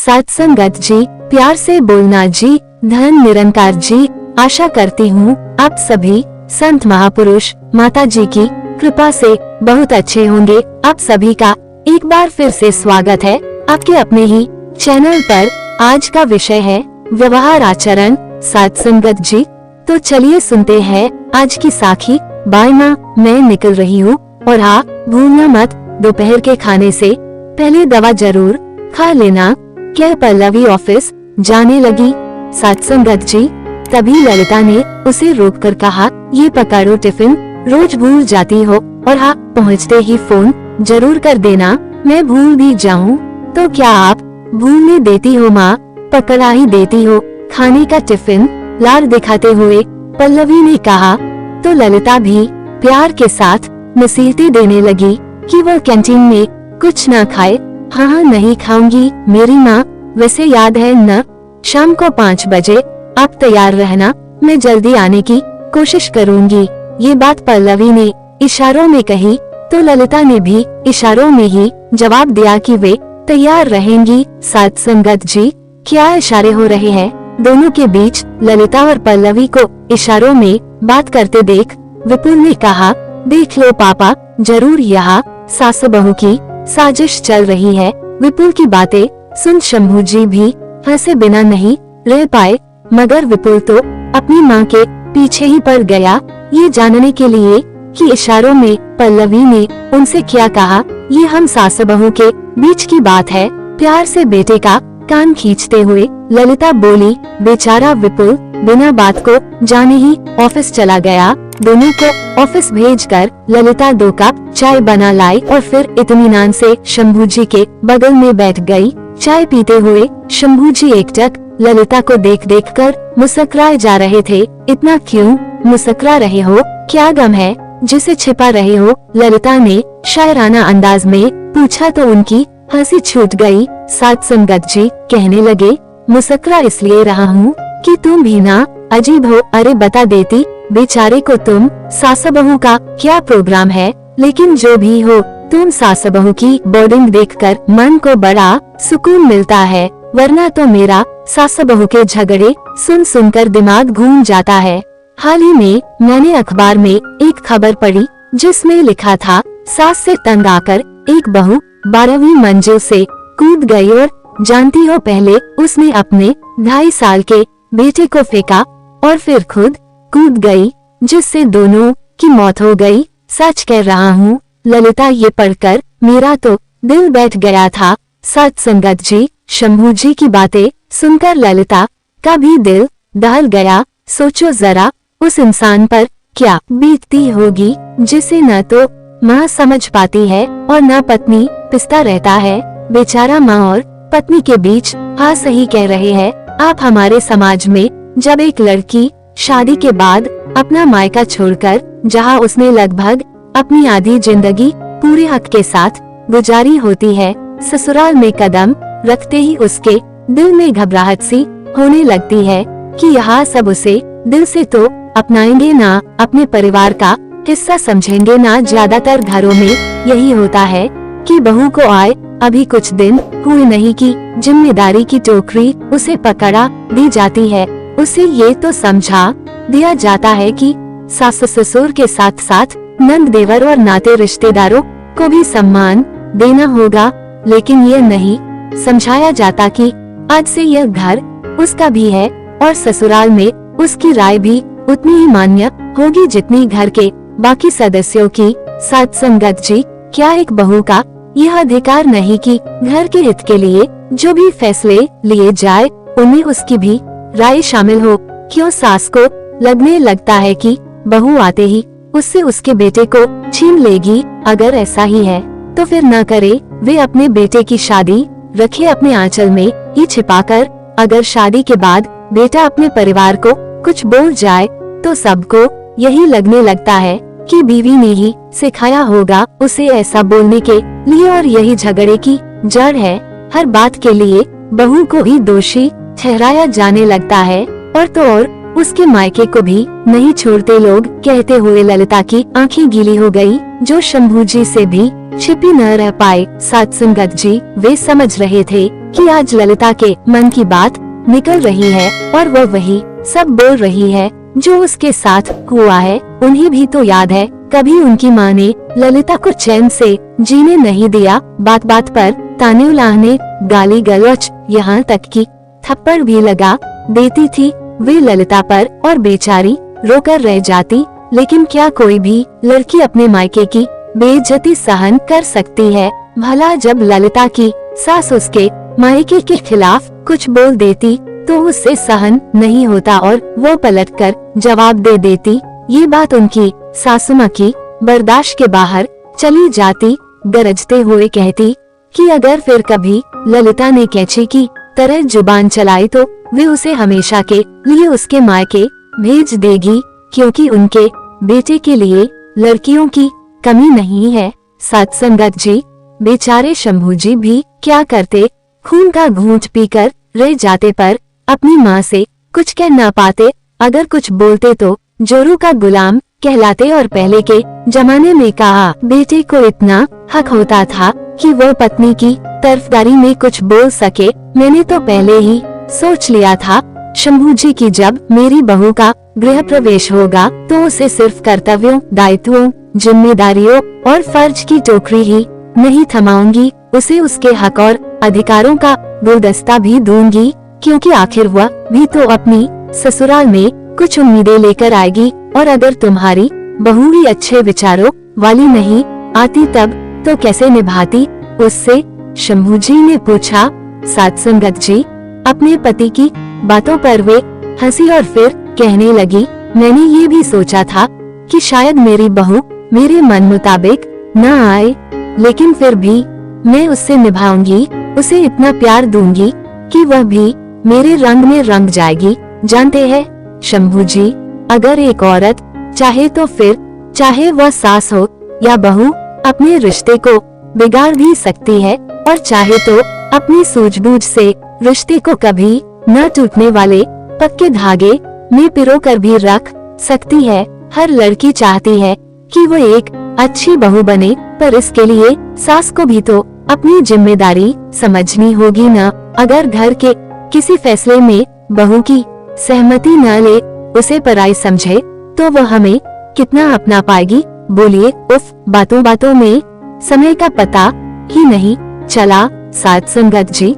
सत्संगत जी, प्यार से बोलना जी, धन निरंकार जी। आशा करती हूँ आप सभी संत महापुरुष माता जी की कृपा से बहुत अच्छे होंगे। आप सभी का एक बार फिर से स्वागत है आपके अपने ही चैनल पर। आज का विषय है व्यवहार आचरण सत्संगत जी। तो चलिए सुनते हैं आज की साखी। बाय माँ, मैं निकल रही हूँ और हाँ भूलना मत, दोपहर के खाने से पहले दवा जरूर खा लेना। क्या पल्लवी ऑफिस जाने लगी? सत्संगत जी, तभी ललिता ने उसे रोककर कहा, ये पकड़ो टिफिन, रोज भूल जाती हो और हाँ पहुँचते ही फोन जरूर कर देना। मैं भूल भी जाऊँ तो क्या आप भूलने देती हो माँ? पकड़ा ही देती हो खाने का टिफिन, लाड दिखाते हुए पल्लवी ने कहा। तो ललिता भी प्यार के साथ नसीहतें देने लगी कि वह कैंटीन में कुछ न खाए। हाँ नहीं खाऊंगी मेरी माँ, वैसे याद है न शाम को 5 बजे आप तैयार रहना, मैं जल्दी आने की कोशिश करूंगी। ये बात पल्लवी ने इशारों में कही तो ललिता ने भी इशारों में ही जवाब दिया कि वे तैयार रहेंगी। सत्संगत जी, क्या इशारे हो रहे हैं दोनों के बीच? ललिता और पल्लवी को इशारों में बात करते देख विपुल ने कहा, देख लो पापा, जरूर यहाँ सास बहू की साजिश चल रही है। विपुल की बातें सुन शंभू जी भी हंसे बिना नहीं रह पाए, मगर विपुल तो अपनी माँ के पीछे ही पड़ गया ये जानने के लिए कि इशारों में पल्लवी ने उनसे क्या कहा। ये हम सास बहू के बीच की बात है। प्यार से बेटे का कान खींचते हुए ललिता बोली, बेचारा विपुल बिना बात को जाने ही ऑफिस चला गया। दोनों को ऑफिस भेजकर ललिता 2 कप चाय बना लाई और फिर इत्मीनान से शंभू जी के बगल में बैठ गई। चाय पीते हुए शंभू जी एकटक ललिता को देख देख कर मुस्कुराए जा रहे थे। इतना क्यों मुस्कुरा रहे हो? क्या गम है जिसे छिपा रहे हो? ललिता ने शायराना अंदाज में पूछा तो उनकी हंसी छूट गई। सत्संगत जी कहने लगे, मुस्कुरा इसलिए रहा हूँ कि तुम भी ना अजीब हो। अरे बता देती बेचारे को तुम सास बहू का क्या प्रोग्राम है। लेकिन जो भी हो, तुम सास बहू की बोर्डिंग देखकर मन को बड़ा सुकून मिलता है, वरना तो मेरा सास बहू के झगड़े सुन सुनकर दिमाग घूम जाता है। हाल ही में मैंने अखबार में एक खबर पढ़ी जिसमें लिखा था, सास से तंग आकर एक बहू 12वीं मंजिल से कूद गई और जानती हो पहले उसने अपने 2.5 साल के बेटे को फेंका और फिर खुद कूद गई, जिससे दोनों की मौत हो गई। सच कह रहा हूँ ललिता, ये पढ़कर मेरा तो दिल बैठ गया था। सत्संगत जी, शंभू जी की बातें सुनकर ललिता का भी दिल दहल गया। सोचो जरा उस इंसान पर क्या बीतती होगी जिसे न तो माँ समझ पाती है और न पत्नी पिसता रहता है। बेचारा माँ और पत्नी के बीच। हाँ सही कह रहे हैं आप। हमारे समाज में जब एक लड़की शादी के बाद अपना मायका छोड़कर, जहाँ उसने लगभग अपनी आधी जिंदगी पूरे हक के साथ गुजारी होती है, ससुराल में कदम रखते ही उसके दिल में घबराहट सी होने लगती है कि यहाँ सब उसे दिल से तो अपनाएंगे ना, अपने परिवार का हिस्सा समझेंगे ना। ज्यादातर घरों में यही होता है कि बहू को आए अभी कुछ दिन हुए नहीं की जिम्मेदारी की टोकरी उसे पकड़ा दी जाती है। उसे ये तो समझा दिया जाता है कि सास ससुर के साथ साथ नंद देवर और नाते रिश्तेदारों को भी सम्मान देना होगा, लेकिन ये नहीं समझाया जाता कि आज से यह घर उसका भी है और ससुराल में उसकी राय भी उतनी ही मान्य होगी जितनी घर के बाकी सदस्यों की। सत्संगत जी, क्या एक बहू का यह अधिकार नहीं कि घर के हित के लिए जो भी फैसले लिए जाए उनमें उसकी भी राय शामिल हो? क्यों सास को लगने लगता है कि बहू आते ही उससे उसके बेटे को छीन लेगी? अगर ऐसा ही है तो फिर न करे, वे अपने बेटे की शादी रखे अपने आंचल में ही छिपाकर। अगर शादी के बाद बेटा अपने परिवार को कुछ बोल जाए तो सबको यही लगने लगता है कि बीवी ने ही सिखाया होगा उसे ऐसा बोलने के लिए और यही झगड़े की जड़ है। हर बात के लिए बहू को ही दोषी ठहराया जाने लगता है और तो और उसके मायके को भी नहीं छोड़ते लोग। कहते हुए ललिता की आंखें गीली हो गई, जो शंभू जी से भी छिपी न रह पाए। सत्संगत जी, वे समझ रहे थे कि आज ललिता के मन की बात निकल रही है और वह वही सब बोल रही है जो उसके साथ हुआ है। उन्हें भी तो याद है कभी उनकी माँ ने ललिता को चैन से जीने नहीं दिया, बात बात पर ताने उलाहने, गाली गलौच, यहाँ तक कि थप्पड़ भी लगा देती थी वे ललिता पर और बेचारी रोकर रह जाती। लेकिन क्या कोई भी लड़की अपने मायके की बेइज्जती सहन कर सकती है? भला जब ललिता की सास उसके मायके के खिलाफ कुछ बोल देती तो उससे सहन नहीं होता और वो पलटकर जवाब दे देती। ये बात उनकी सासुमाँ की बर्दाश्त के बाहर चली जाती। गरजते हुए कहती कि अगर फिर कभी ललिता ने कैंची की तरह जुबान चलाई तो वे उसे हमेशा के लिए उसके मायके भेज देगी, क्योंकि उनके बेटे के लिए लड़कियों की कमी नहीं है। सत्संगत जी, बेचारे शंभू जी भी क्या करते, खून का घूंट पीकर रह जाते पर अपनी माँ से कुछ कह ना पाते। अगर कुछ बोलते तो जोरू का गुलाम कहलाते और पहले के जमाने में कहा बेटे को इतना हक होता था कि वो पत्नी की तरफदारी में कुछ बोल सके। मैंने तो पहले ही सोच लिया था शंभू जी की जब मेरी बहू का गृह प्रवेश होगा तो उसे सिर्फ कर्तव्यों, दायित्वों, जिम्मेदारियों और फर्ज की टोकरी ही नहीं थमाऊंगी, उसे उसके हक और अधिकारों का गुलदस्ता भी दूंगी, क्योंकि आखिर वह भी तो अपनी ससुराल में कुछ उम्मीदें लेकर आएगी। और अगर तुम्हारी बहू ही अच्छे विचारों वाली नहीं आती तब तो कैसे निभाती उससे? शंभू जी ने पूछा। सत्संगत जी, अपने पति की बातों पर वे हंसी और फिर कहने लगी, मैंने ये भी सोचा था कि शायद मेरी बहू मेरे मन मुताबिक न आए, लेकिन फिर भी मैं उससे निभाऊंगी, उसे इतना प्यार दूंगी कि वह भी मेरे रंग में रंग जाएगी। जानते हैं शंभू जी, अगर एक औरत चाहे तो फिर चाहे वह सास हो या बहू अपने रिश्ते को बिगाड़ भी सकती है, और चाहे तो अपनी सूझबूझ से रिश्ते को कभी न टूटने वाले पक्के धागे में पिरो कर भी रख सकती है। हर लड़की चाहती है कि वो एक अच्छी बहू बने, पर इसके लिए सास को भी तो अपनी जिम्मेदारी समझनी होगी ना। अगर घर के किसी फैसले में बहू की सहमति न ले, उसे पराई समझे, तो वह हमें कितना अपना पाएगी? बोलिए, उफ, बातों बातों में समय का पता ही नहीं चला। सत्संगत जी,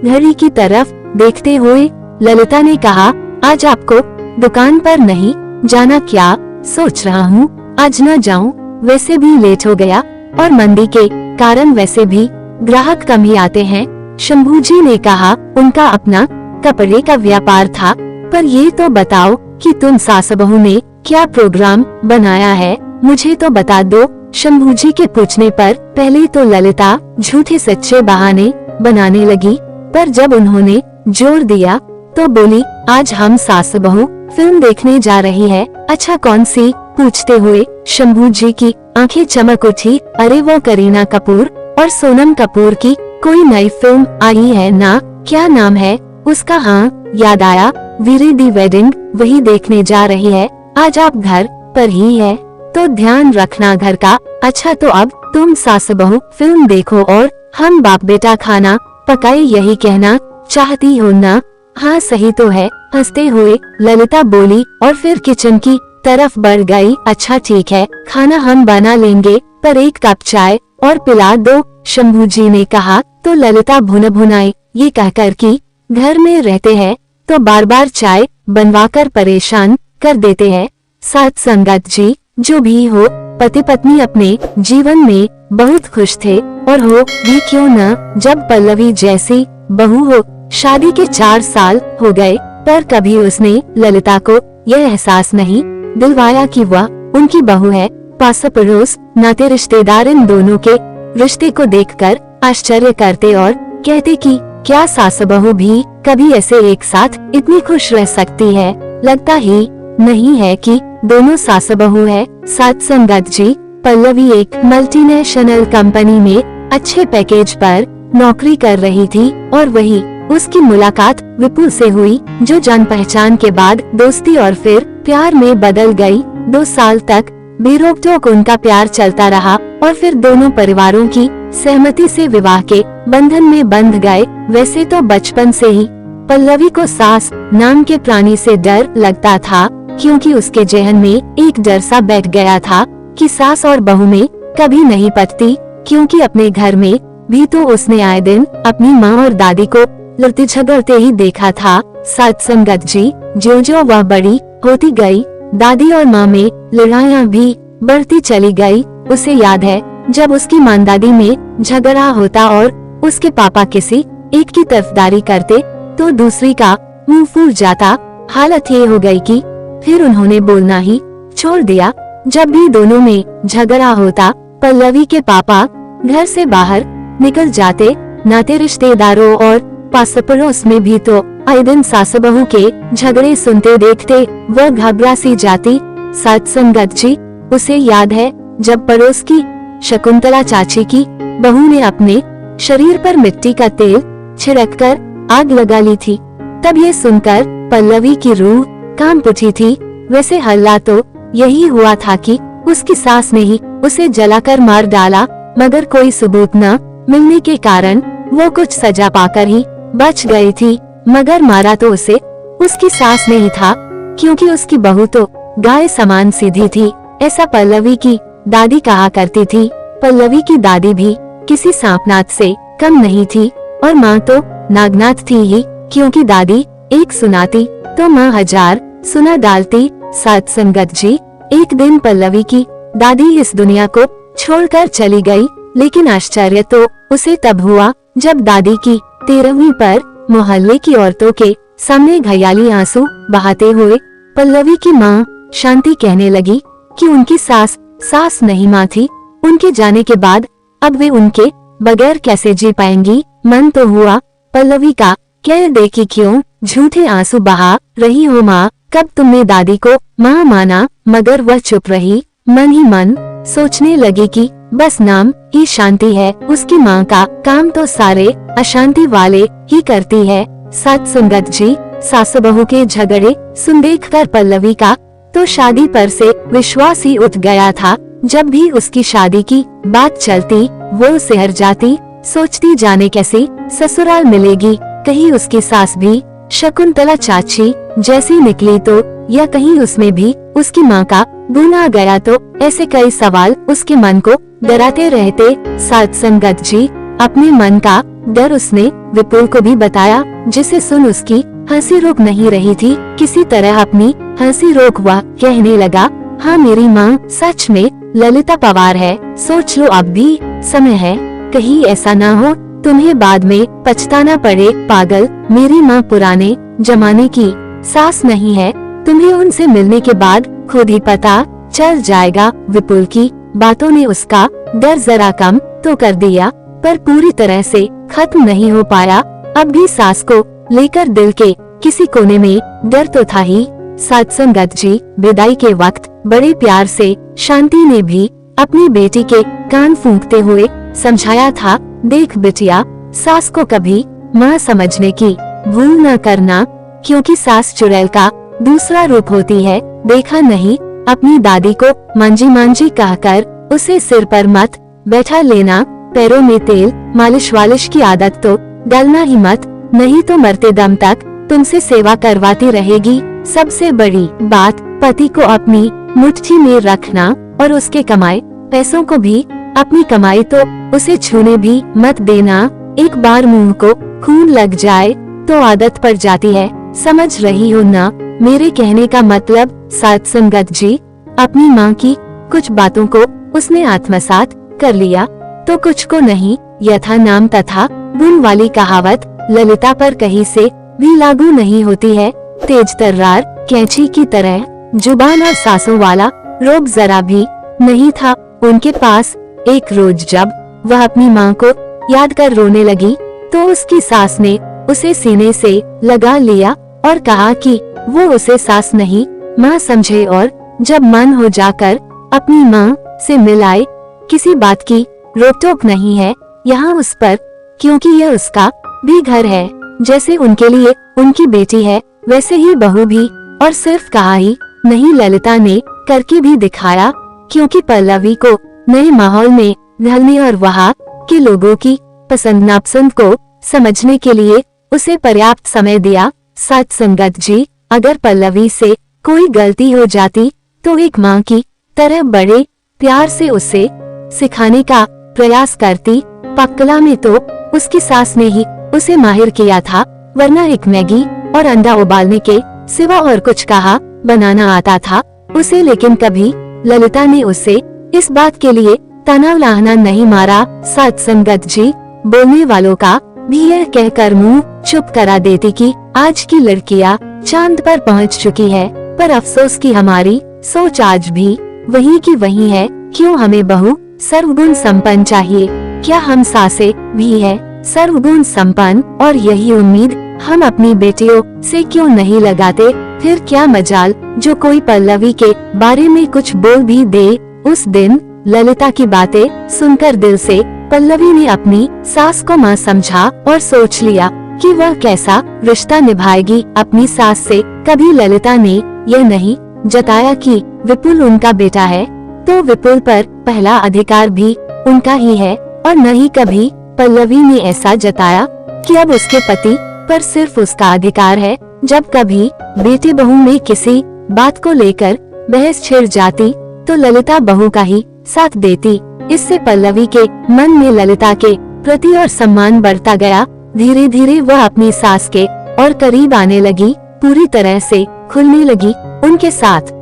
घड़ी की तरफ देखते हुए ललिता ने कहा, आज आपको दुकान पर नहीं जाना? क्या सोच रहा हूँ आज न जाऊँ, वैसे भी लेट हो गया और मंदी के कारण वैसे भी ग्राहक कम ही आते हैं। शंभू जी ने कहा, उनका अपना कपड़े का व्यापार था, पर ये तो बताओ कि तुम सास बहू ने क्या प्रोग्राम बनाया है, मुझे तो बता दो। शंभू जी के पूछने पर पहले तो ललिता झूठे सच्चे बहाने बनाने लगी, पर जब उन्होंने जोर दिया तो बोली, आज हम सास बहू फिल्म देखने जा रही है। अच्छा, कौन सी? पूछते हुए शंभू जी की आंखें चमक उठी। अरे, वो करीना कपूर और सोनम कपूर की कोई नई फिल्म आई है ना, क्या नाम है उसका? हाँ, याद आया, वीरे दी वेडिंग, वही देखने जा रही है। आज आप घर पर ही है तो ध्यान रखना घर का। अच्छा, तो अब तुम सास बहू फिल्म देखो और हम बाप बेटा खाना पकाए, यही कहना चाहती हो ना? हाँ, सही तो है, हंसते हुए ललिता बोली और फिर किचन की तरफ बढ़ गई। अच्छा ठीक है, खाना हम बना लेंगे, पर एक कप चाय और पिला दो, शंभू जी ने कहा। तो ललिता भुन भुनाई ये कहकर कि घर में रहते हैं तो बार बार चाय बनवाकर परेशान कर देते हैं। सत्संगत जी, जो भी हो, पति पत्नी अपने जीवन में बहुत खुश थे, और हो भी क्यों न जब पल्लवी जैसी बहू हो। शादी के 4 साल हो गए, पर कभी उसने ललिता को यह एहसास नहीं दिलवाया कि वह उनकी बहू है। पास पड़ोस, नाते रिश्तेदार इन दोनों के रिश्ते को देखकर आश्चर्य करते और कहते कि क्या सास बहू भी कभी ऐसे एक साथ इतनी खुश रह सकती है? लगता ही नहीं है कि दोनों सास बहू है। सत्संगत जी, पल्लवी एक मल्टीनेशनल कंपनी में अच्छे पैकेज पर नौकरी कर रही थी, और वही उसकी मुलाकात विपुल से हुई, जो जान पहचान के बाद दोस्ती और फिर प्यार में बदल गई। 2 साल तक बेरोक टोक उनका प्यार चलता रहा, और फिर दोनों परिवारों की सहमति से विवाह के बंधन में बंध गए। वैसे तो बचपन से ही पल्लवी को सास नाम के प्राणी से डर लगता था, क्योंकि उसके जहन में एक डर सा बैठ गया था कि सास और बहू में कभी नहीं पटती, क्योंकि अपने घर में भी तो उसने आए दिन अपनी माँ और दादी को लड़ते झगड़ते ही देखा था। सत्संगत जी, जो वह बड़ी होती गई, दादी और माँ में लड़ाइयाँ भी बढ़ती चली गई। उसे याद है जब उसकी माँ दादी में झगड़ा होता और उसके पापा किसी एक की तरफदारी करते तो दूसरी का मुंह फूल जाता। हालत ये हो गई कि फिर उन्होंने बोलना ही छोड़ दिया। जब भी दोनों में झगड़ा होता, पल्लवी के पापा घर से बाहर निकल जाते। नाते रिश्तेदारों और पास पड़ोस में भी तो आए दिन सास बहू के झगड़े सुनते देखते वह घबरा सी जाती। सत्संगत जी, उसे याद है जब पड़ोस की शकुंतला चाची की बहू ने अपने शरीर पर मिट्टी का तेल छिड़ककर आग लगा ली थी। तब ये सुनकर पल्लवी की रूह कांप उठी थी। वैसे हल्ला तो यही हुआ था कि उसकी सास ने ही उसे जलाकर मार डाला, मगर कोई सबूत न मिलने के कारण वो कुछ सजा पाकर ही बच गई थी। मगर मारा तो उसे उसकी सास ने ही था, क्योंकि उसकी बहू तो गाय समान सीधी थी, ऐसा पल्लवी की दादी कहा करती थी। पल्लवी की दादी भी किसी सांपनाथ से कम नहीं थी और माँ तो नागनाथ थी ही, क्योंकि दादी एक सुनाती तो माँ हजार सुना डालती। सत्संगत जी, एक दिन पल्लवी की दादी इस दुनिया को छोड़कर चली गई, लेकिन आश्चर्य तो उसे तब हुआ जब दादी की 13वीं पर मोहल्ले की औरतों के सामने घयाली आंसू बहाते हुए पल्लवी की माँ शांति कहने लगी कि उनकी सास नहीं माँ थी। उनके जाने के बाद अब वे उनके बगैर कैसे जी पाएंगी। मन तो हुआ पल्लवी का, कह दे कि क्यों झूठे आंसू बहा रही हो माँ, कब तुमने दादी को माँ माना। मगर वह चुप रही। मन ही मन सोचने लगी कि बस नाम ही शांति है, उसकी माँ का काम तो सारे अशांति वाले ही करती है। सत्संगत जी, सास बहू के झगड़े सुन देखकर पल्लवी का तो शादी पर से विश्वास ही उठ गया था। जब भी उसकी शादी की बात चलती वो सिहर जाती, सोचती जाने कैसे ससुराल मिलेगी, कहीं उसकी सास भी शकुंतला चाची जैसी निकली तो, या कहीं उसमें भी उसकी माँ का गुण आ गया तो। ऐसे कई सवाल उसके मन को डराते रहते। सत्संगत जी, अपने मन का डर उसने विपुल को भी बताया, जिसे सुन उसकी हंसी रुक नहीं रही थी। किसी तरह अपनी हंसी रोक वह कहने लगा, हाँ मेरी माँ सच में ललिता पवार है। सोच लो अब भी समय है, कहीं ऐसा ना हो तुम्हें बाद में पछताना पड़े। पागल, मेरी माँ पुराने जमाने की सास नहीं है, तुम्हें उनसे मिलने के बाद खुद ही पता चल जाएगा। विपुल की बातों ने उसका डर जरा कम तो कर दिया, पर पूरी तरह से खत्म नहीं हो पाया। अब भी सास को लेकर दिल के किसी कोने में डर तो था ही। सत्संगत जी, विदाई के वक्त बड़े प्यार से शांति ने भी अपनी बेटी के कान फूंकते हुए समझाया था, देख बिटिया, सास को कभी माँ समझने की भूल न करना, क्योंकि सास चुड़ैल का दूसरा रूप होती है। देखा नहीं, अपनी दादी को मांझी मांझी कहकर उसे सिर पर मत बैठा लेना। पैरों में तेल मालिश वालिश की आदत तो डालना ही मत, नहीं तो मरते दम तक तुमसे सेवा करवाती रहेगी। सबसे बड़ी बात, पति को अपनी मुट्ठी में रखना और उसके कमाए पैसों को भी अपनी कमाई तो उसे छूने भी मत देना। एक बार मुंह को खून लग जाए तो आदत पड़ जाती है। समझ रही हो ना मेरे कहने का मतलब। सत्संगत जी, अपनी माँ की कुछ बातों को उसने आत्मसात कर लिया तो कुछ को नहीं। यथा नाम तथा गुण वाली कहावत ललिता पर कहीं से भी लागू नहीं होती है। तेज तर्रार कैंची की तरह जुबान और सांसों वाला रोग जरा भी नहीं था उनके पास। एक रोज जब वह अपनी माँ को याद कर रोने लगी तो उसकी सास ने उसे सीने से लगा लिया और कहा कि वो उसे सास नहीं माँ समझे, और जब मन हो जाकर अपनी माँ से मिलाए। किसी बात की रोक टोक नहीं है यहाँ उस पर, क्योंकि यह उसका भी घर है। जैसे उनके लिए उनकी बेटी है वैसे ही बहू भी। और सिर्फ कहा ही नहीं, ललिता ने करके भी दिखाया, क्योंकि पल्लवी को नए माहौल में ढलने और वहाँ कि लोगों की पसंद नापसंद को समझने के लिए उसे पर्याप्त समय दिया। सत संगत जी, अगर पल्लवी से कोई गलती हो जाती तो एक माँ की तरह बड़े प्यार से उसे सिखाने का प्रयास करती। पक्कला में तो उसकी सास ने ही उसे माहिर किया था, वरना एक मैगी और अंडा उबालने के सिवा और कुछ कहा बनाना आता था उसे। लेकिन कभी ललिता ने उसे इस बात के लिए तनाव लाहना नहीं मारा। सत संगत जी, बोलने वालों का भी यह कहकर मुंह चुप करा देती कि आज की लड़कियां चांद पर पहुंच चुकी है, पर अफसोस कि हमारी सोच आज भी वही की वही है। क्यों हमें बहू सर्वगुण संपन्न चाहिए? क्या हम सासे भी है सर्वगुण संपन्न? और यही उम्मीद हम अपनी बेटियों से क्यों नहीं लगाते? फिर क्या मजाल जो कोई पल्लवी के बारे में कुछ बोल भी दे। उस दिन ललिता की बातें सुनकर दिल से पल्लवी ने अपनी सास को माँ समझा और सोच लिया कि वह कैसा रिश्ता निभाएगी अपनी सास से। कभी ललिता ने यह नहीं जताया कि विपुल उनका बेटा है तो विपुल पर पहला अधिकार भी उनका ही है, और न ही कभी पल्लवी ने ऐसा जताया कि अब उसके पति पर सिर्फ उसका अधिकार है। जब कभी बेटे बहू में किसी बात को लेकर बहस छिड़ जाती तो ललिता बहू का ही साथ देती। इससे पल्लवी के मन में ललिता के प्रति और सम्मान बढ़ता गया। धीरे धीरे वह अपनी सास के और करीब आने लगी, पूरी तरह से खुलने लगी उनके साथ।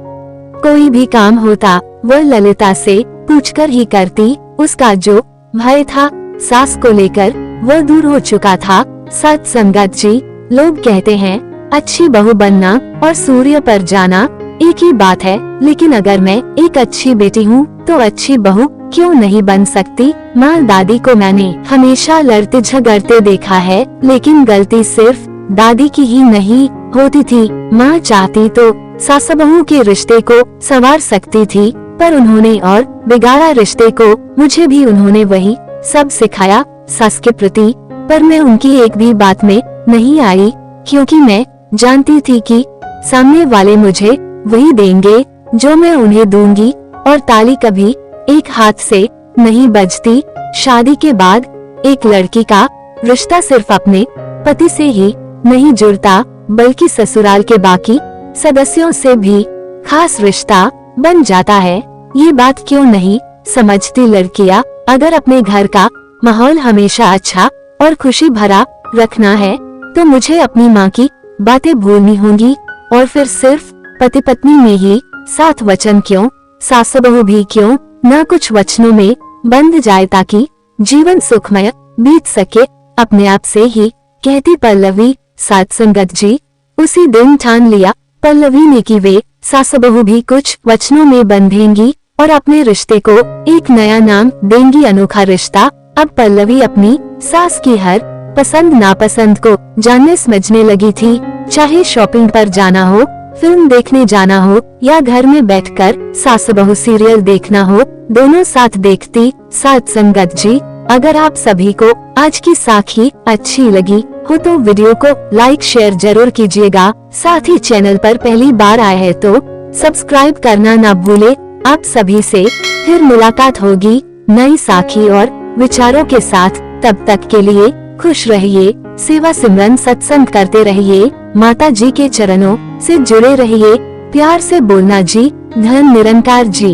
कोई भी काम होता वह ललिता से पूछकर ही करती। उसका जो भय था सास को लेकर वह दूर हो चुका था। सत संगत जी, लोग कहते हैं अच्छी बहू बनना और सूर्य पर जाना एक ही बात है, लेकिन अगर मैं एक अच्छी बेटी हूँ तो अच्छी बहू क्यों नहीं बन सकती? माँ दादी को मैंने हमेशा लड़ते झगड़ते देखा है, लेकिन गलती सिर्फ दादी की ही नहीं होती थी। माँ चाहती तो सास बहू के रिश्ते को संवार सकती थी, पर उन्होंने और बिगाड़ा रिश्ते को। मुझे भी उन्होंने वही सब सिखाया सास के प्रति, पर मैं उनकी एक भी बात में नहीं आई, क्योंकि मैं जानती थी कि सामने वाले मुझे वही देंगे जो मैं उन्हें दूंगी, और ताली कभी एक हाथ से नहीं बजती। शादी के बाद एक लड़की का रिश्ता सिर्फ अपने पति से ही नहीं जुड़ता, बल्कि ससुराल के बाकी सदस्यों से भी खास रिश्ता बन जाता है। ये बात क्यों नहीं समझती लड़कियां? अगर अपने घर का माहौल हमेशा अच्छा और खुशी भरा रखना है तो मुझे अपनी माँ की बातें भूलनी होंगी, और फिर सिर्फ पति पत्नी में ही साथ वचन क्यों, सास बहू भी क्यों न कुछ वचनों में बंध जाए ताकि जीवन सुखमय बीत सके अपने आप से ही, कहती पल्लवी। सत संगत जी, उसी दिन ठान लिया पल्लवी ने कि वे सास बहू भी कुछ वचनों में बंधेंगी और अपने रिश्ते को एक नया नाम देंगी, अनोखा रिश्ता। अब पल्लवी अपनी सास की हर पसंद नापसंद को जानने समझने लगी थी। चाहे शॉपिंग पर जाना हो, फिल्म देखने जाना हो, या घर में बैठकर सास बहू सीरियल देखना हो, दोनों साथ देखती। सत संगत जी, अगर आप सभी को आज की साखी अच्छी लगी हो तो वीडियो को लाइक शेयर जरूर कीजिएगा। साथ ही चैनल पर पहली बार आए हैं तो सब्सक्राइब करना न भूले। आप सभी से फिर मुलाकात होगी नई साखी और विचारों के साथ। तब तक के लिए खुश रहिए, सेवा सिमरन सत्संग करते रहिए, माता जी के चरणों से जुड़े रहिए। प्यार से बोलना जी, धन निरंकार जी।